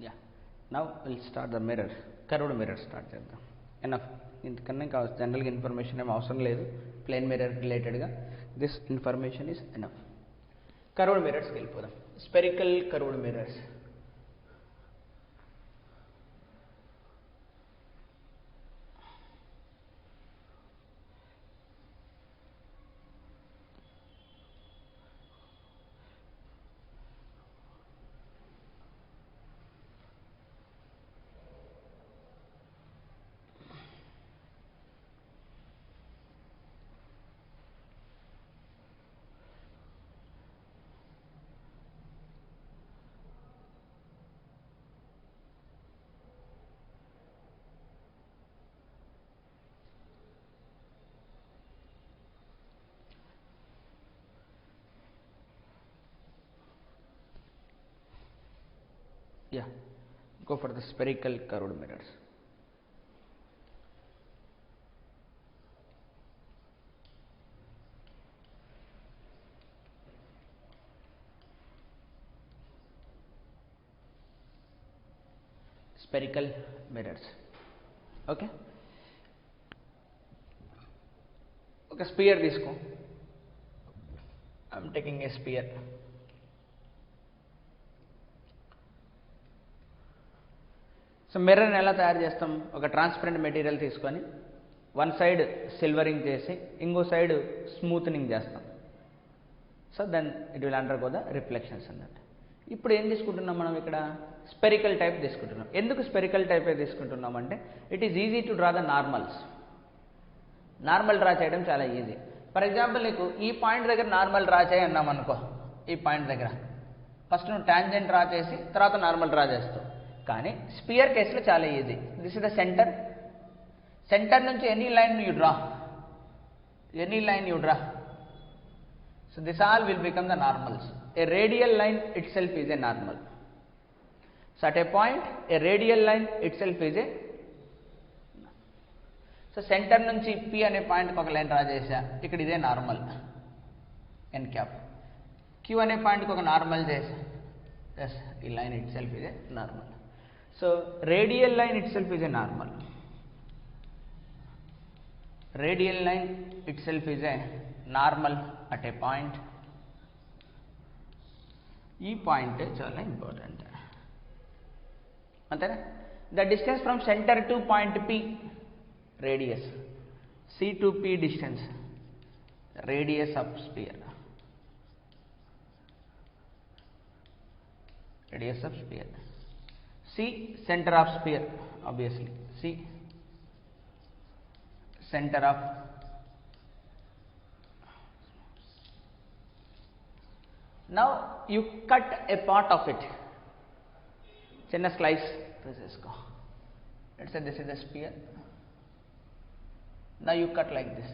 Yeah. Now we'll start the mirror. Curved mirror start చేద్దాం. Enough. ఇంతకన్నా ఇంకా జనరల్గా ఇన్ఫర్మేషన్ ఏం అవసరం లేదు. ప్లేన్ మిర్రర్ రిలేటెడ్గా this information is enough. Curved మిర్రర్స్కి వెళ్ళిపోదాం. Spherical curved mirrors. Yeah, go for the spherical curved mirrors. Spherical mirrors. Okay. Okay, sphere తీసుకో. I'm taking a sphere. So మిర్రర్ని ఎలా తయారు చేస్తాం? ఒక ట్రాన్స్పరెంట్ మెటీరియల్ తీసుకొని వన్ సైడ్ సిల్వరింగ్ చేసి ఇంకో సైడ్ స్మూత్నింగ్ చేస్తాం. So then it will undergo the reflections అన్నట్టు. ఇప్పుడు ఏం తీసుకుంటున్నాం మనం ఇక్కడ? స్పెరికల్ టైప్ తీసుకుంటున్నాం. ఎందుకు స్పెరికల్ టైపే తీసుకుంటున్నాం అంటే it is easy to draw the normals. Normal draw చేయడం చాలా ఈజీ. ఫర్ ఎగ్జాంపుల్ నీకు ఈ పాయింట్ దగ్గర నార్మల్ డ్రా చేయి అన్నాం అనుకో. ఈ పాయింట్ దగ్గర ఫస్ట్ నువ్వు టాంజెంట్ డ్రా చేసి తర్వాత నార్మల్ డ్రా చేస్తావు. కానీ స్పియర్ కేసులో చాలా easy. This is the centre. Centre నుంచి any line you draw, any line you draw. So this all will become the normals. A radial line itself is a normal. So at a point a radial line itself is a. So centre నుంచి P అనే పాయింట్కి ఒక line draw చేసా, ఇక్కడ ఇదే normal ఎన్ cap. Queue అనే పాయింట్కి ఒక నార్మల్ చేసా, ఎస్ ఈ line itself is a normal. So radial line itself is a normal. Radial line itself is a normal at a point. ఈ పాయింట్ చాలా ఇంపార్టెంట్. అంతేనా? The distance from centre to point P, radius. C to P distance, radius of sphere. Radius of sphere. C center of sphere, obviously. C center of. Now you cut a part of it. చిన్న slice తీసేసుకో. Let's say this is a sphere. Now you cut like this.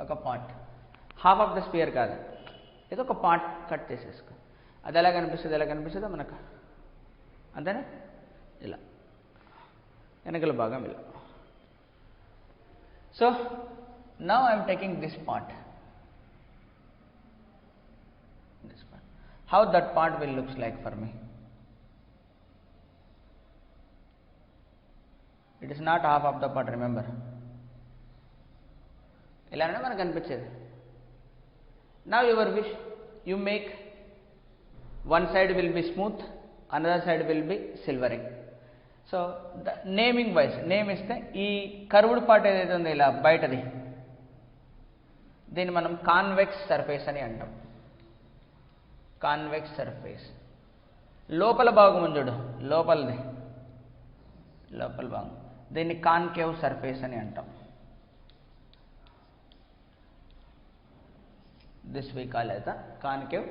ఒక part, half of the spear కాదు, ఏదో ఒక part cut చేసేసుకో. అది ఎలా కనిపిస్తుంది? ఎలా కనిపిస్తుందో మనకు అంతేనా? ఇలా వెనకల భాగం ఇలా. So now I'm taking this part. How that part will looks like for me? It is not half of the part, remember. ఇలానే మనకు అనిపించేది. Now your wish, you make one side will be smooth, another side will be silvering. So the naming wise, name ఇస్తే ఈ curved part ఏదైతే ఉందో ఇలా బయటది, దీన్ని మనం కాన్వెక్స్ సర్ఫేస్ అని అంటాం. Convex surface. లోపల భాగం చూడు, లోపలది, లోపల భాగం, దీన్ని కాన్కేవ్ సర్ఫేస్ అని అంటాం. This we call as the concave.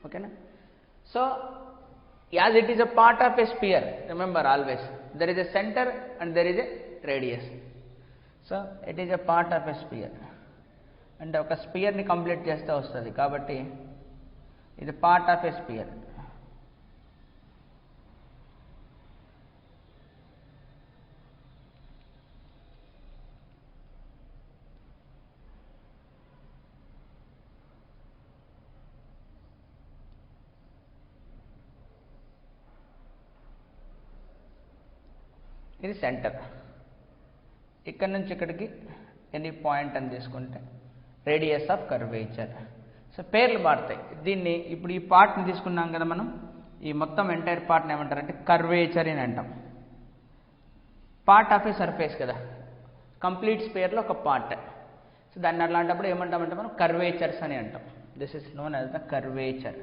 Okay na? So as it is a part of a sphere, remember always there is a center and there is a radius. So it is a part of a sphere. అంటే ఒక స్పియర్ని complete చేస్తే వస్తుంది కాబట్టి ఇది part of A spear. ఇది centre. ఇక్కడ నుంచి ఇక్కడికి ఎనీ పాయింట్ అని తీసుకుంటే రేడియస్ ఆఫ్ కర్వేచర్. సో పేర్లు మారుతాయి. దీన్ని ఇప్పుడు ఈ పార్ట్ని తీసుకున్నాం కదా మనం, ఈ మొత్తం ఎంటైర్ పార్ట్ని ఏమంటారంటే కర్వేచర్ అని అంటాం. పార్ట్ ఆఫ్ ఏ సర్ఫేస్ కదా, కంప్లీట్ స్పేర్లో ఒక పార్ట్. సో దాన్ని అట్లాంటప్పుడు ఏమంటామంటే మనం కర్వేచర్స్ అని అంటాం. This is known as the curvature.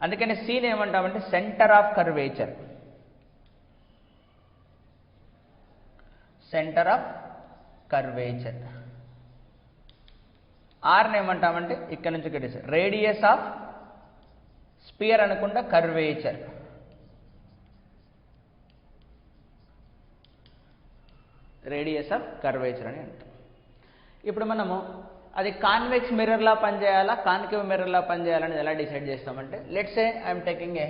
అందుకని సీన్ ఏమంటామంటే centre of curvature. Centre of curvature. ఆర్ని ఏమంటామంటే ఇక్కడ నుంచి ఇక్కడ రేడియస్ ఆఫ్ స్పియర్ అనకుండా కర్వేచర్. రేడియస్ ఆఫ్ కర్వేచర్ అని అంటాం. ఇప్పుడు మనము అది కాన్వెక్స్ మిర్రర్లా పనిచేయాలా, కాన్కేవ్ మిర్రర్లా పనిచేయాలని ఎలా డిసైడ్ చేస్తామంటే, let's say I'm taking a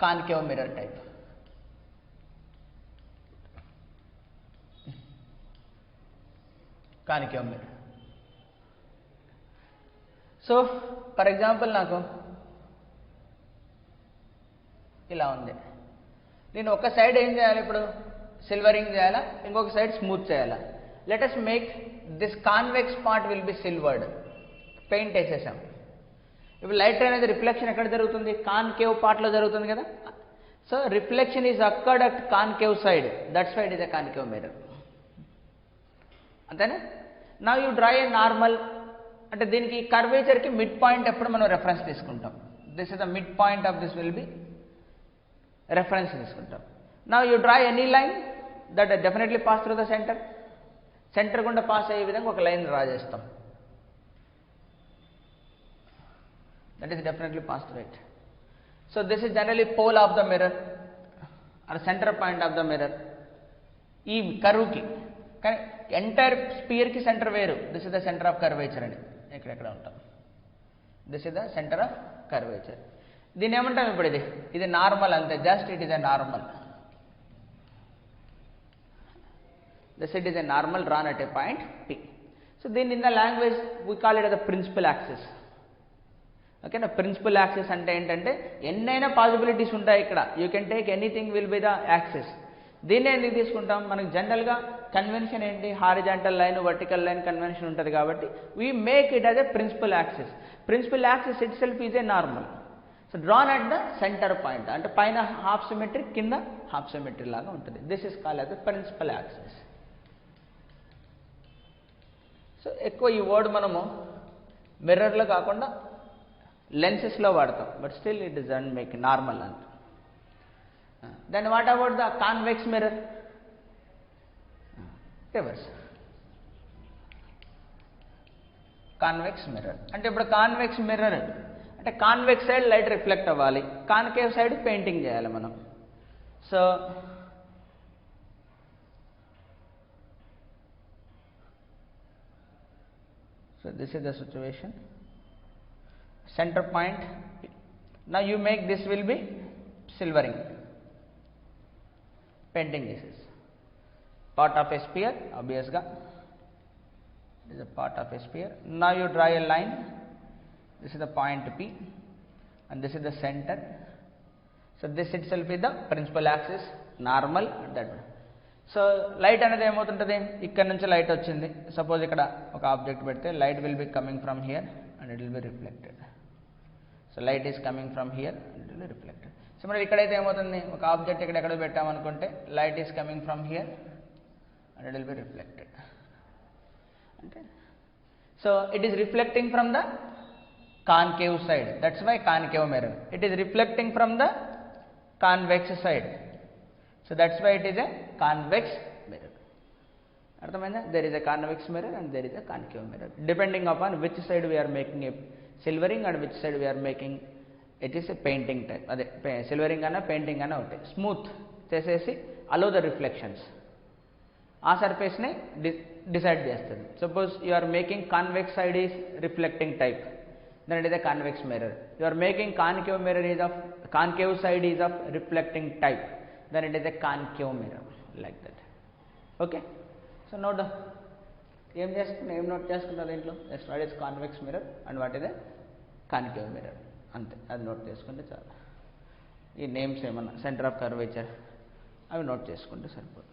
concave mirror type. Concave mirror. So for example నాకు ఇలా ఉంది. నేను ఒక సైడ్ ఏం చేయాలి, ఇప్పుడు సిల్వరింగ్ చేయాలా, ఇంకొక సైడ్ స్మూత్ చేయాలా. Let us make this convex part will be silvered. Paint వేసేసాం. ఇప్పుడు లైట్ అనేది రిఫ్లెక్షన్ ఎక్కడ జరుగుతుంది, కాన్కేవ్ పార్ట్లో జరుగుతుంది కదా. So reflection is occurred at concave side, that's why it is a concave mirror. అంతేనా. Now you draw a normal, అంటే దీనికి కర్వేచర్కి మిడ్ పాయింట్ ఎప్పుడు మనం రెఫరెన్స్ తీసుకుంటాం. This is the mid point of this will be reference తీసుకుంటాం. Now you draw any line that definitely pass through the centre. Centre గుండా pass అయ్యే విధంగా ఒక లైన్ డ్రా చేస్తాం. That is definitely pass through it. So this is generally pole of the mirror or centre point of the mirror. ఈ కర్వ్కి కానీ entire స్పియర్కి centre వేరు. This is the centre of curvature అని ఎక్కడెక్కడ ఉంటాం. This is the centre of curvature. దీన్ని ఏమంటాం ఇప్పుడు, ఇది నార్మల్ అంతే, just it is a normal. Thus it is a normal drawn at a point P. So then in the language we call it as the principal axis. Okay, na principal axis ante entante ennaina possibilities ఉంటాయి ఇక్కడ. You can take anything will be the axis. దీన్ని ఎందుకు తీసుకుంటాం, మనకి జనరల్గా convention ఏంటి, horizontal line vertical line convention ఉంటుంది కాబట్టి we make it as a principal axis. Principal axis itself is a normal. So drawn at the center point, అంటే పైన హాఫ్ సిమెట్రీ కింద హాఫ్ సిమెట్రీ లాగా ఉంటుంది. This is called as the principal axis. So ఎక్కువ ఈ word మనము మిర్రర్లో కాకుండా లెన్సెస్లో వాడతాం, but still it is and make normal అంట. Then what about the convex mirror, reverse. Convex mirror అంటే ఇప్పుడు కాన్వెక్స్ మిర్రర్ అంటే కాన్వెక్స్ సైడ్ లైట్ రిఫ్లెక్ట్ అవ్వాలి, కాన్కేవ్ సైడ్ పెయింటింగ్ చేయాలి మనం. So this is the situation. Center point. Now you make this will be silvering. Painting this is part of a sphere, obvious ga. This is a part of a sphere. Now you draw a line. This is the point P and this is the center. So this itself is the principal axis, normal that one. So light అనేది ఏమవుతుంటుంది, ఇక్కడ నుంచి light వచ్చింది, suppose ఇక్కడ ఒక object పెడితే light will be coming from here and it will be reflected. So light is coming from here and it will be reflected. So మరి ఇక్కడైతే ఏమవుతుంది, ఒక ఆబ్జెక్ట్ ఇక్కడ ఎక్కడ పెట్టామనుకుంటే light is coming from here and it will be reflected. అంటే so it is reflecting from the concave side, that's why concave mirror. It is reflecting from the convex side, so that's why it is a convex mirror. అర్థమైందా? there is a convex mirror and there is a concave mirror, depending upon which side we are making a silvering and which side we are making it is a painting type. అదే silvering అన్న painting అన్న ఒకటి. Smooth చేసేసి allow the reflections, ఆ సర్ఫేస్ని decide చేస్తుంది. Suppose you are making convex side is reflecting type, then it is a convex mirror. You are making concave mirror is of concave side is of reflecting type, then it is a concave mirror, like that. Okay, so note the ఏం note చేసుకుంటారు దీంట్లో, what is convex mirror and what is a concave mirror, అంతే, అది note చేసుకుంటే చాలు. ఈ names ఏమన్నా centre of curvature అవి నోట్ చేసుకుంటే సరిపోతుంది.